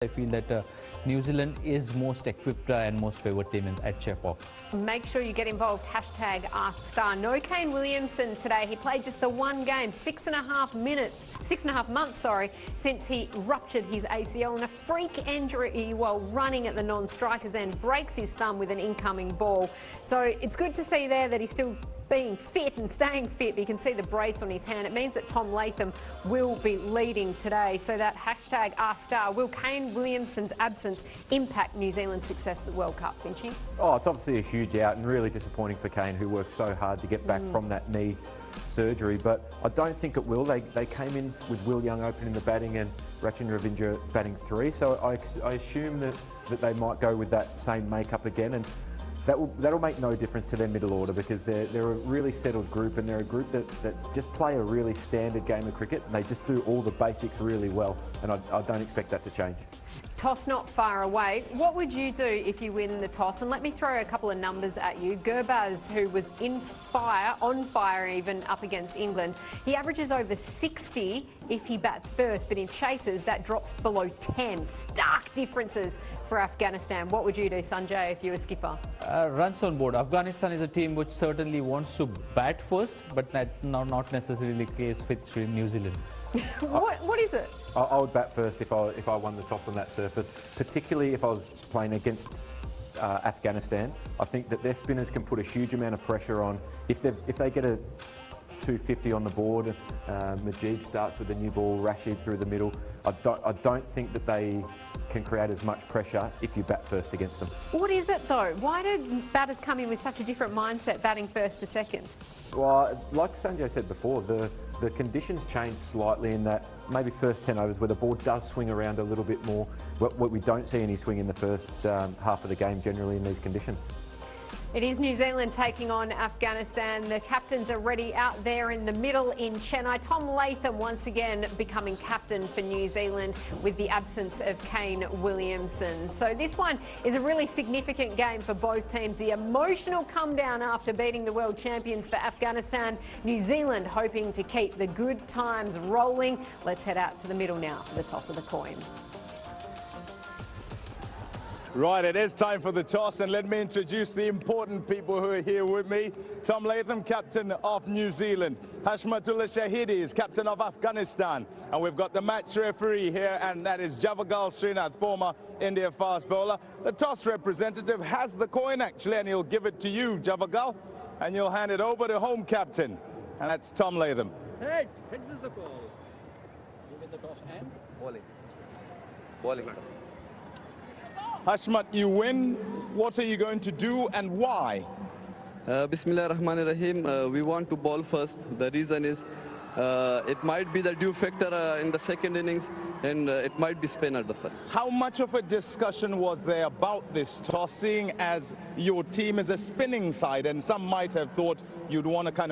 I feel that New Zealand is most equipped and most favoured team at Chepauk. Make sure you get involved. Hashtag #AskStar. No Kane Williamson today. He played just the one game, 6.5 months, since he ruptured his ACL in a freak injury while running at the non-strikers end. Breaks his thumb with an incoming ball. So it's good to see there that he's still being fit and staying fit. You can see the brace on his hand. It means that Tom Latham will be leading today. So that hashtag #AskStar. Will Kane Williamson's absence impact New Zealand's success at the World Cup, Finchy? Oh, it's obviously a huge out and really disappointing for Kane, who worked so hard to get back from that knee surgery. But I don't think it will. They came in with Will Young opening the batting and Rachin Ravindra batting 3. So I assume that they might go with that same makeup again. And that'll make no difference to their middle order, because they're a really settled group, and they're a group that just play a really standard game of cricket, and they just do all the basics really well, and I don't expect that to change. Toss not far away. What would you do if you win the toss? And let me throw a couple of numbers at you. Gurbaz, who was on fire even up against England, he averages over 60 if he bats first, but in chases that drops below 10. Stark differences for Afghanistan. What would you do, Sanjay, if you were skipper? Runs on board. Afghanistan is a team which certainly wants to bat first, but not necessarily the case with New Zealand. What is it? I would bat first if I won the toss on that surface, particularly if I was playing against Afghanistan. I think that their spinners can put a huge amount of pressure on. If they get a 250 on the board, Majid starts with a new ball, Rashid through the middle, I don't think that they can create as much pressure if you bat first against them. What is it though? Why do batters come in with such a different mindset, batting first to second? Well, like Sanjay said before, the conditions change slightly in that maybe first 10 overs where the ball does swing around a little bit more. What we don't see any swing in the first half of the game generally in these conditions. It is New Zealand taking on Afghanistan. The captains are ready out there in the middle in Chennai. Tom Latham once again becoming captain for New Zealand with the absence of Kane Williamson. So this one is a really significant game for both teams. The emotional come down after beating the world champions for Afghanistan. New Zealand hoping to keep the good times rolling. Let's head out to the middle now for the toss of the coin. Right, it is time for the toss, and let me introduce the important people who are here with me. Tom Latham, captain of New Zealand. Hashmatullah Shahidi is captain of Afghanistan. And we've got the match referee here, and that is Javagal Srinath, former India fast bowler. The toss representative has the coin, actually, and he'll give it to you, Javagal, and you'll hand it over to home captain, and that's Tom Latham. Heads is the ball. You win the toss and bowling. Hashmat, you win. What are you going to do and why? Bismillah Rahman Rahim. We want to bowl first. The reason is it might be the dew factor in the second innings, and it might be spin at the first. How much of a discussion was there about this toss, seeing as your team is a spinning side, and some might have thought you'd want to kind of